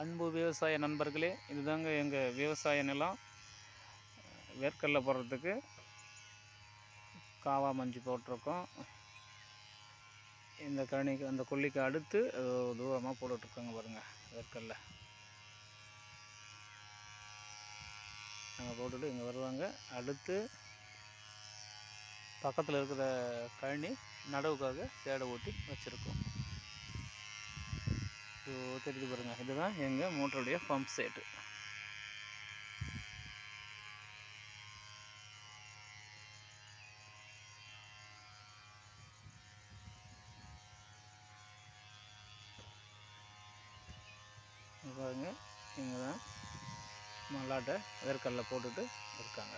அன்பு விவசாய நண்பர்களே, இதுதாங்க எங்கள் விவசாய நிலம். வேர்க்கடலை போடுறதுக்கு காவா மஞ்சி போட்டிருக்கோம். இந்த கழனிக்கு அந்த கொல்லிக்கு அடுத்து தூரமாக போட்டுட்ருக்கோங்க பாருங்கள். வேர்க்கடலை நாங்கள் போட்டுட்டு இங்கே வருவாங்க. அடுத்து பக்கத்தில் இருக்கிற கழனி நடவுக்காக சேடை ஓட்டி வச்சுருக்கோம். தெரிஞ்சு பாருங்கள், இதுதான் எங்கள் மோட்டருடைய பம்ப் செட்டு. பாருங்க, இங்கே தான் மல்லாட்டை வேர்க்கடலை போட்டுட்டு இருக்காங்க.